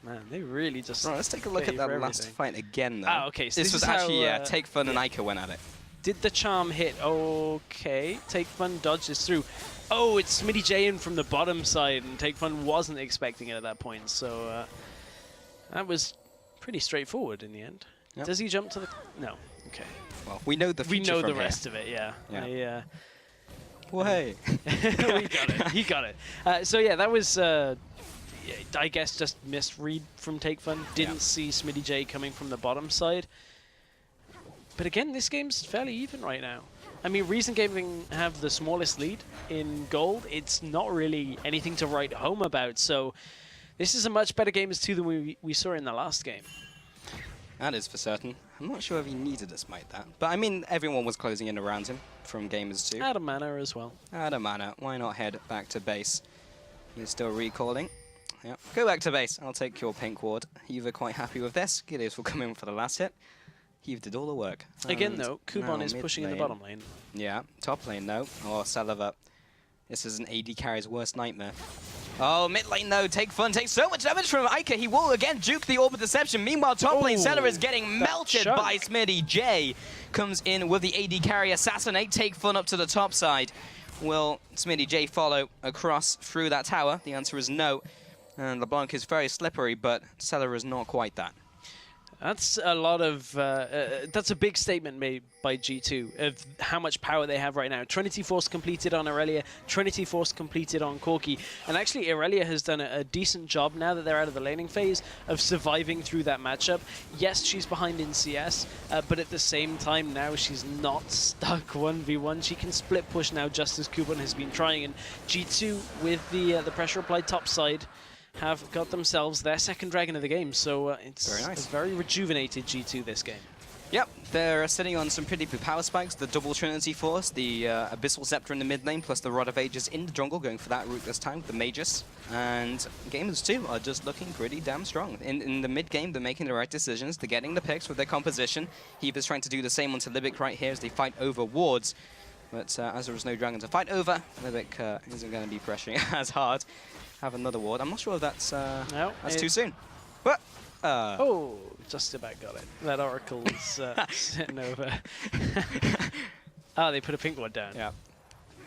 Man, they really just... Right, let's take a look at that last fight again, though. Okay, so this was actually, TakeFun and Iker went at it. Did the charm hit? Okay. Take Fun dodges through. Oh, it's Smitty J in from the bottom side, and Take Fun wasn't expecting it at that point. So that was pretty straightforward in the end. Yep. Does he jump to the... No. Okay. Well, we know the We future know from the here. rest of it, yeah. Yeah. Well, hey. We got it. He got it. So yeah, that was, I guess, just misread from Take Fun. Didn't see Smitty J coming from the bottom side. But again, this game's fairly even right now. I mean, Reason Gaming have the smallest lead in gold. It's not really anything to write home about. So this is a much better game as 2 than we saw in the last game. That is for certain. I'm not sure if he needed to smite that. But I mean, everyone was closing in around him from Gamers 2. Out of mana as well. Out of mana. Why not head back to base? He's still recalling. Yep. Go back to base. I'll take your pink ward. Heaver quite happy with this. Gideos will come in for the last hit. Heaver did all the work. Again, And though, Kuban now is mid pushing in the lane. bottom lane. Yeah, top lane though. Oh, Saliva. This is an AD carry's worst nightmare. Oh, mid lane though. Take Fun takes so much damage from Ica. He will again juke the Orb of Deception. Meanwhile, top lane Seller is getting melted chunk. by Smitty J. Comes in with the AD carry. Assassinate. Take Fun up to the top side. Will Smitty J follow across through that tower? The answer is no. And LeBlanc is very slippery, but Seller is not quite that. That's a lot of... that's a big statement made by G2 of how much power they have right now. Trinity Force completed on Aurelia, Trinity Force completed on Corki, and actually Aurelia has done a decent job now that they're out of the laning phase of surviving through that matchup. Yes, she's behind in CS, but at the same time now she's not stuck 1v1. She can split push now just as Kuban has been trying, and G2 with the pressure applied top side have got themselves their second dragon of the game, so it's Very nice. a very rejuvenated G2 this game. Yep, they're sitting on some pretty big power spikes. The double Trinity Force, the Abyssal Scepter in the mid lane, plus the Rod of Ages in the jungle, going for that route this time with the Magus. And Gamers 2 are just looking pretty damn strong. In the mid game, they're making the right decisions. They're getting the picks with their composition. Heaver's trying to do the same onto Libic right here as they fight over wards. But as there is no dragon to fight over, Libic isn't going to be pressuring as hard. Have another ward. I'm not sure if that's No, too soon. But oh, just about got it. That Oracle's sitting over. Oh, they put a pink one down. yeah,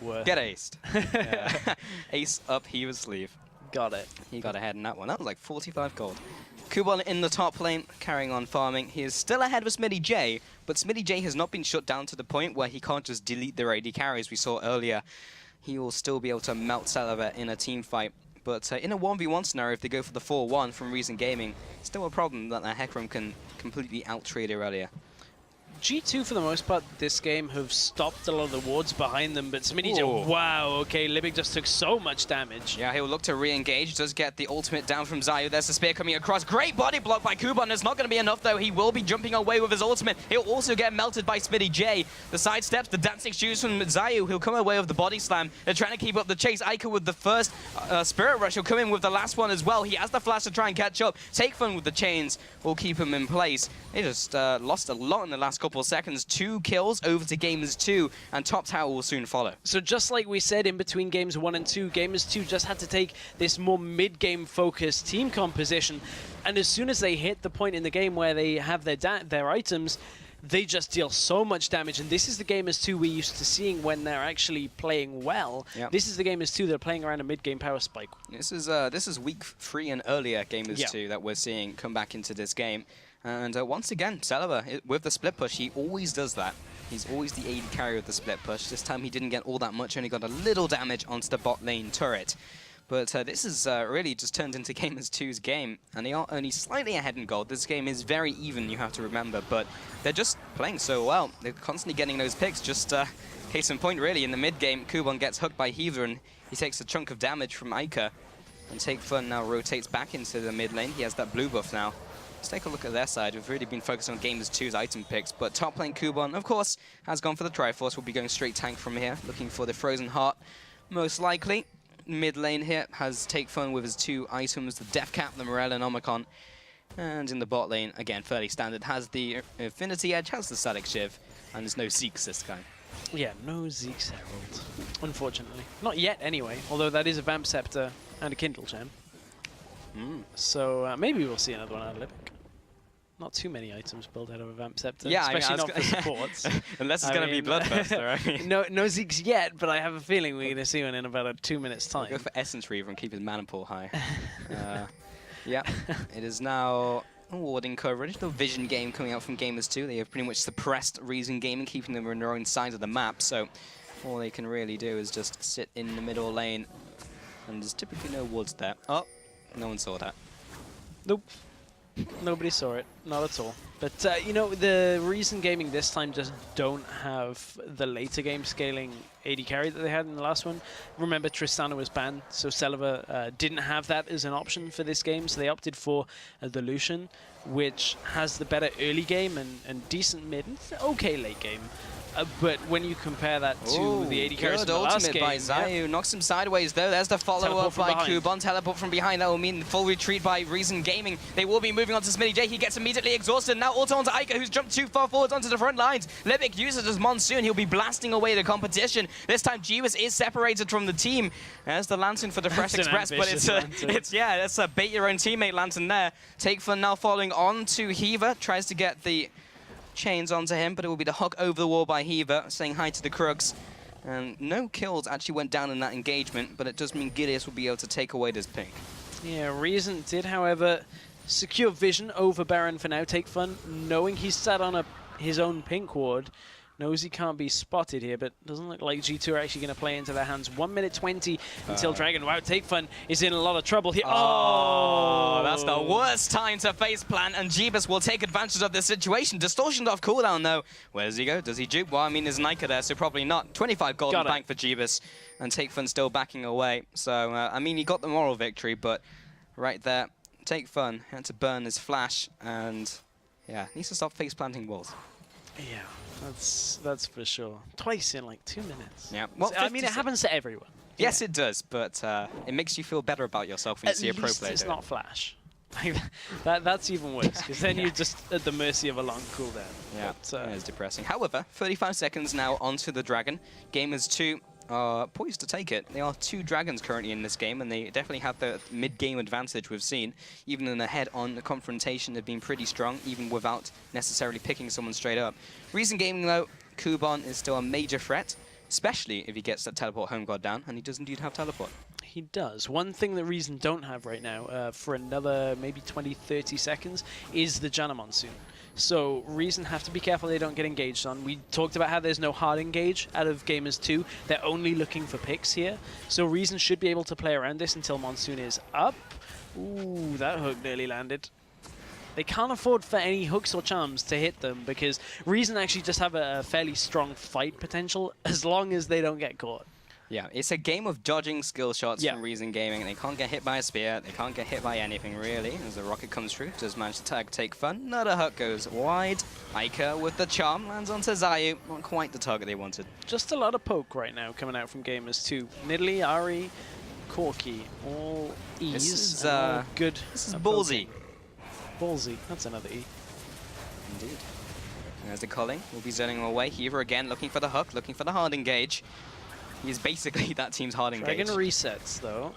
Worth. get aced. Yeah. Ace up Heaver's sleeve. Got it. He got ahead in that one. That was like 45 gold. Kuban in the top lane, carrying on farming. He is still ahead with Smitty J, but Smitty J has not been shut down to the point where he can't just delete their AD carries we saw earlier. He will still be able to melt Saliva in a team fight. But in a 1v1 scenario, if they go for the 4-1 from Reason Gaming, still a problem that Hecarim can completely out-trade Aurelia. G2, for the most part, this game have stopped a lot of the wards behind them, but Smitty J, Ooh. wow, okay, Libic just took so much damage. Yeah, he'll look to re-engage. Does get the ultimate down from Zayu. There's the spear coming across. Great body block by Kuban. It's not going to be enough, though. He will be jumping away with his ultimate. He'll also get melted by Smitty J. The side steps, the dancing shoes from Zayu. He'll come away with the body slam. They're trying to keep up the chase. Ica with the first Spirit Rush. He'll come in with the last one as well. He has the flash to try and catch up. Take Fun with the chains will keep him in place. They just lost a lot in the last couple of seconds. 2 kills over to Gamers 2, and top tower will soon follow. So just like we said in between games 1 and 2, Gamers 2 just had to take this more mid-game focused team composition, and as soon as they hit the point in the game where they have their items, they just deal so much damage, and this is the Gamers 2 we're used to seeing when they're actually playing well. Yep. This is the Gamers 2 that are playing around a mid-game power spike. This is week 3 and earlier Gamers 2 that we're seeing come back into this game. And once again, Saliva, with the split push, he always does that. He's always the AD carry with the split push. This time he didn't get all that much, only got a little damage onto the bot lane turret. But this is really just turned into Gamers 2's game, and they are only slightly ahead in gold. This game is very even, you have to remember, but they're just playing so well. They're constantly getting those picks. Just case in point, really, in the mid game, Kuban gets hooked by Heaver, and he takes a chunk of damage from Ica. And Take Fun now rotates back into the mid lane. He has that blue buff now. Let's take a look at their side. We've really been focused on Gamers 2's item picks, but top lane Kuban, of course, has gone for the Triforce. We'll be going straight tank from here, looking for the Frozen Heart, most likely. Mid lane here has Take Fun with his 2 items, the Death Cap, the Morel, and Omicron. And in the bot lane, again, fairly standard, has the Affinity Edge, has the Static Shiv, and there's no Zeeks this time. Yeah, no Zeke's Herald, unfortunately. Not yet, anyway, although that is a Vamp Scepter and a Kindle Gem. So maybe we'll see another one out of Libic. not too many items built out of a Vamp Scepter, Yeah, especially I mean, not for supports. Unless it's going to be Bloodthirster, right? No Zeeks yet, but I have a feeling we're going to see one in about 2 minutes' time. Go for Essence Reaver and keep his mana pool high. Yeah, it is now awarding coverage. The Vision game coming out from Gamers 2. They have pretty much suppressed Reason Gaming, keeping them on their own sides of the map. So all they can really do is just sit in the middle lane. And there's typically no wards there. Oh, no one saw that. Nope. Nobody saw it. Not at all. But, you know, the Reason Gaming this time just don't have the later game scaling AD carry that they had in the last one. Remember, Tristana was banned, so Celiva didn't have that as an option for this game, so they opted for the Lucian, which has the better early game and decent mid, okay late game. But when you compare that to the AD carries in the last game... by Zayu. Knocks him sideways, though. There's the follow-up by Kuban. Teleport from behind. That will mean full retreat by Reason Gaming. They will be moving on to SmittyJ. He gets immediately exhausted. Now auto onto Ica, who's jumped too far forwards onto the front lines. Levick uses his Monsoon. He'll be blasting away the competition. This time, Jeebus is separated from the team. There's the Lantern for the Fresh Express, but it's a bait-your-own-teammate Lantern there. Take Fun now following on to Heaver. Tries to get the chains onto him, but it will be the hook over the wall by Heaver, saying hi to the Krugs. And no kills actually went down in that engagement, but it does mean Gideus will be able to take away this pink. Yeah, Reason did, however, secure vision over Baron for now. Take Fun, knowing he's sat on his own pink ward, knows he can't be spotted here, but doesn't look like G2 are actually going to play into their hands. 1 minute 20 until Dragon. Wow, Take Fun is in a lot of trouble here. Oh, that's the worst time to face plant, and Jeebus will take advantage of this situation. Distortioned off cooldown, though. Where does he go? Does he juke? Well, I mean, there's Nika there, so probably not. 25 gold in the bank for Jeebus, and Take Fun still backing away. So, I mean, he got the moral victory, but right there, Take Fun had to burn his flash, and yeah, needs to stop face planting walls. Yeah. That's for sure. Twice in like 2 minutes. Yeah. Well, I mean, it happens to everyone. Yes, it does, but it makes you feel better about yourself when you see a pro player. It's not Flash. That's even worse, because then you're just at the mercy of a long cooldown. Yeah, it's depressing. However, 35 seconds now onto the Dragon. Gamers 2 are poised to take it. There are 2 Dragons currently in this game, and they definitely have the mid-game advantage we've seen. Even in the head-on confrontation, they've been pretty strong, even without necessarily picking someone straight up. Reason Gaming, though, Kuban is still a major threat, especially if he gets that teleport home guard down, and he does indeed have teleport. He does. One thing that Reason don't have right now, for another maybe 20-30 seconds, is the Janna Monsoon. So Reason have to be careful they don't get engaged on. We talked about how there's no hard engage out of Gamers 2. They're only looking for picks here. So Reason should be able to play around this until Monsoon is up. Ooh, that hook nearly landed. They can't afford for any hooks or charms to hit them, because Reason actually just have a fairly strong fight potential as long as they don't get caught. Yeah, it's a game of dodging skill shots from Reason Gaming. They can't get hit by a spear. They can't get hit by anything, really. As the rocket comes through, does manage to tag Take Fun. Another hook goes wide. Ica with the charm lands onto Zayu. Not quite the target they wanted. Just a lot of poke right now coming out from Gamers 2. Nidalee, Ahri, Corki, all E's. This is good. This is ballsy. Ballsy. That's another E. Indeed. There's the calling. We'll be zoning him away. Heaver again, looking for the hook, looking for the hard engage. He's basically that team's hard engage. Dragon resets, though.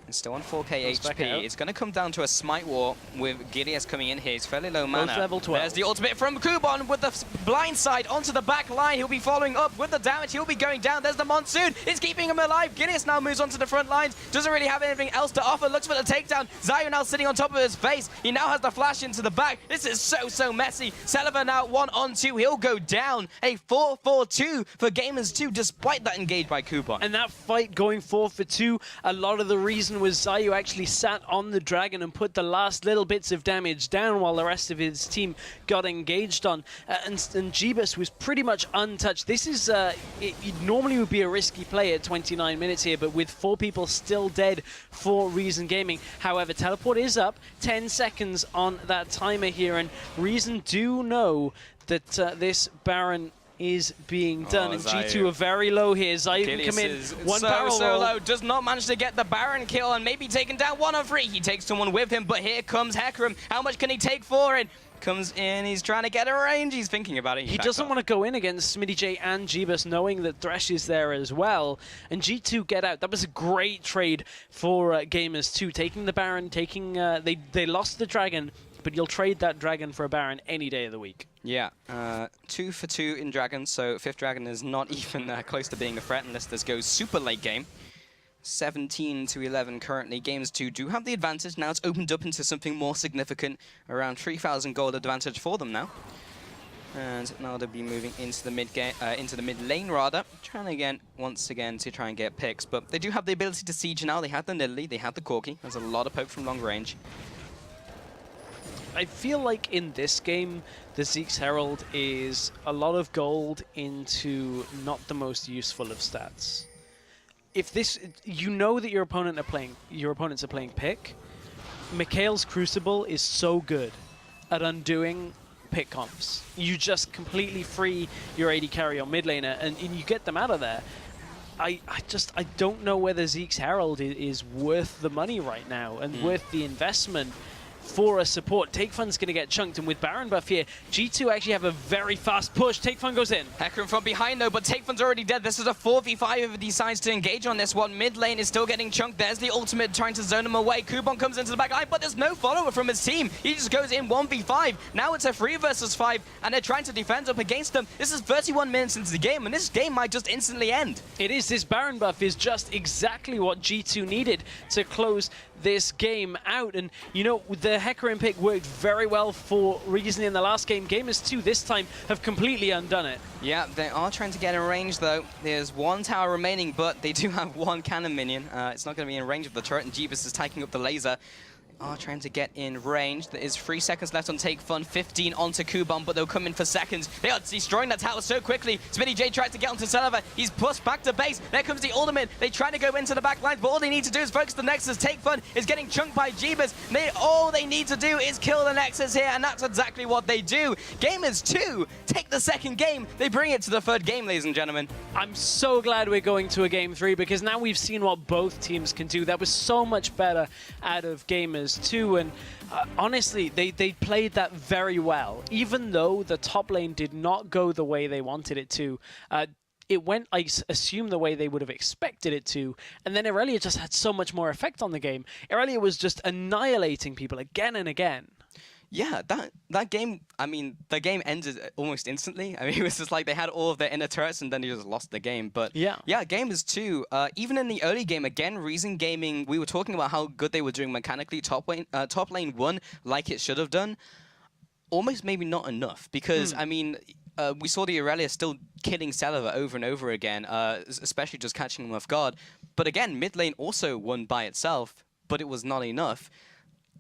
It's still on 4k HP. It's going to come down to a smite war with Gideus coming in here. He's fairly low mana. Both level 12. There's the ultimate from Kuban with the blind side onto the back line. He'll be following up with the damage. He'll be going down. There's the Monsoon. It's keeping him alive. Gideus now moves onto the front lines. Doesn't really have anything else to offer. Looks for the takedown. Zayu now sitting on top of his face. He now has the flash into the back. This is so messy. Celiva now 1-on-2. He'll go down. A 4-4-2 for Gamers 2, despite that engage by Kuban. And that fight going 4-for-2, a lot of the reason was Zayu actually sat on the Dragon and put the last little bits of damage down while the rest of his team got engaged on. And Jeebus was pretty much untouched. This is, it normally would be a risky play at 29 minutes here, but with 4 people still dead for Reason Gaming. However, teleport is up, 10 seconds on that timer here, and Reason do know that this Baron is being done, and G2 are very low here. Zayu can come in, one barrel roll. Low, does not manage to get the Baron kill, and maybe taken down 1-on-3. He takes someone with him, but here comes Hecarim. How much can he take for it? Comes in, he's trying to get a range, he's thinking about it. He doesn't want to go in against SmittyJ and Jeebus, knowing that Thresh is there as well. And G2 get out. That was a great trade for Gamers 2, taking the Baron, taking they lost the Dragon, but you'll trade that Dragon for a Baron any day of the week. Yeah, 2 for 2 in Dragon, so 5th Dragon is not even close to being a threat unless this goes super late game. 17 to 11 currently. Games 2 do have the advantage. Now it's opened up into something more significant, around 3,000 gold advantage for them now. And now they'll be moving into the mid lane rather, trying again, once again, to try and get picks. But they do have the ability to siege now. They have the Nidalee, they have the Corki. There's a lot of poke from long range. I feel like in this game, the Zeke's Herald is a lot of gold into not the most useful of stats. If this, you know that your opponents are playing pick. Mikael's Crucible is so good at undoing pick comps. You just completely free your AD carry or mid laner, and you get them out of there. I don't know whether Zeke's Herald is worth the money right now and worth the investment for a support. Takefun's going to get chunked, and with Baron buff here, G2 actually have a very fast push. Takefun goes in. Hecarim from behind though, but Takefun's already dead. This is a 4v5 if he decides to engage on this one. Mid lane is still getting chunked. There's the ultimate trying to zone him away. Kubon comes into the back line, but there's no follower from his team. He just goes in 1v5. Now it's a 3 versus 5, and they're trying to defend up against them. This is 31 minutes into the game, and this game might just instantly end. It is. This Baron buff is just exactly what G2 needed to close this game out. And, you know, the Hecarim pick worked very well for Reason in the last game. Gamers 2 this time have completely undone it. Yeah, they are trying to get in range, though. There's 1 tower remaining, but they do have 1 cannon minion. It's not going to be in range of the turret, and Jeebus is taking up the laser. Are trying to get in range. There is 3 seconds left on Takefun, 15 onto Kuban, but they'll come in for seconds. They are destroying that tower so quickly. Smitty J tries to get onto Celaver. He's pushed back to base. There comes the ultimate. They try to go into the back lines, but all they need to do is focus the Nexus. Takefun is getting chunked by Jeebus. All they need to do is kill the Nexus here, and that's exactly what they do. Gamers 2 take the second game. They bring it to the third game, ladies and gentlemen. I'm so glad we're going to a game 3, because now we've seen what both teams can do. That was so much better out of Gamers 2, and honestly, they played that very well. Even though the top lane did not go the way they wanted it to, it went, I assume, the way they would have expected it to, and then Irelia just had so much more effect on the game. Irelia was just annihilating people again and again. Yeah, that game, I mean, the game ended almost instantly. I mean, it was just like they had all of their inner turrets and then they just lost the game. But yeah, Gamers 2, even in the early game, again, Reason Gaming, we were talking about how good they were doing mechanically. Top lane won like it should have done. Almost maybe not enough, because, I mean, we saw the Irelia still killing Celaver over and over again, especially just catching him off guard. But again, mid lane also won by itself, but it was not enough.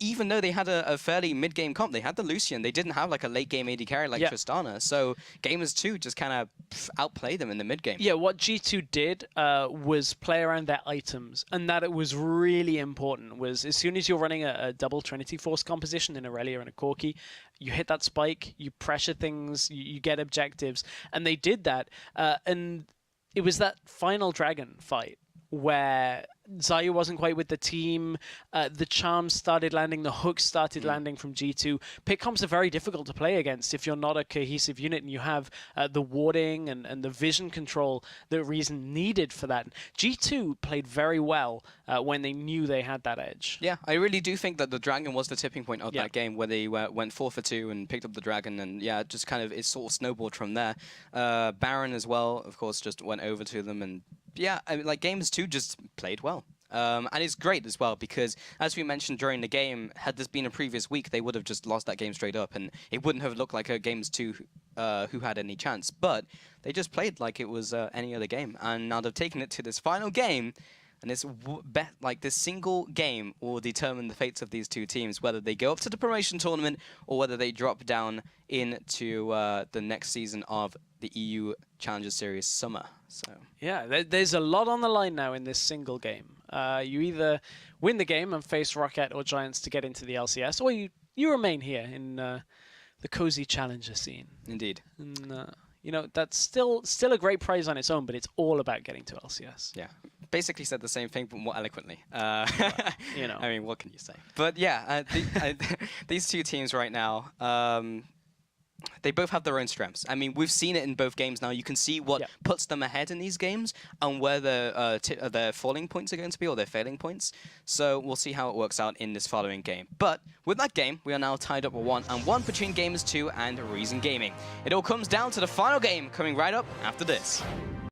Even though they had a fairly mid-game comp, they had the Lucian. They didn't have like a late-game AD carry like Tristana. So Gamers 2 just kind of outplayed them in the mid-game. Yeah, what G2 did was play around their items, and that it was really important. Was as soon as you're running a double Trinity Force composition in Irelia and a Corki, you hit that spike, you pressure things, you get objectives, and they did that. And it was that final Dragon fight where Xayah wasn't quite with the team, the charms started landing, the hooks started landing from G2. Pick comps are very difficult to play against if you're not a cohesive unit and you have the warding and the vision control that Reason needed for that. G2 played very well when they knew they had that edge. Yeah, I really do think that the Dragon was the tipping point of that game, where they went 4 for 2 and picked up the Dragon, and yeah, just kind of, it sort of snowballed from there. Baron as well, of course, just went over to them, and yeah, I mean, like, Gamers 2 just played well. And it's great as well, because as we mentioned during the game, had this been a previous week, they would have just lost that game straight up, and it wouldn't have looked like a Gamers 2 who had any chance. But they just played like it was any other game, and now they've taken it to this final game, and this single game will determine the fates of these two teams, whether they go up to the promotion tournament or whether they drop down into the next season of the EU Challenger Series Summer. So yeah, there's a lot on the line now in this single game. You either win the game and face Roccat or Giants to get into the LCS, or you remain here in the cozy Challenger scene. Indeed. And, you know, that's still a great prize on its own, but it's all about getting to LCS. Yeah, basically said the same thing, but more eloquently. You know, I mean, what can you say? But yeah, these two teams right now, they both have their own strengths. I mean, we've seen it in both games now. You can see what puts them ahead in these games and where their falling points are going to be, or their failing points. So we'll see how it works out in this following game. But with that game, we are now tied up at 1-1 between Gamers 2 and Reason Gaming. It all comes down to the final game coming right up after this.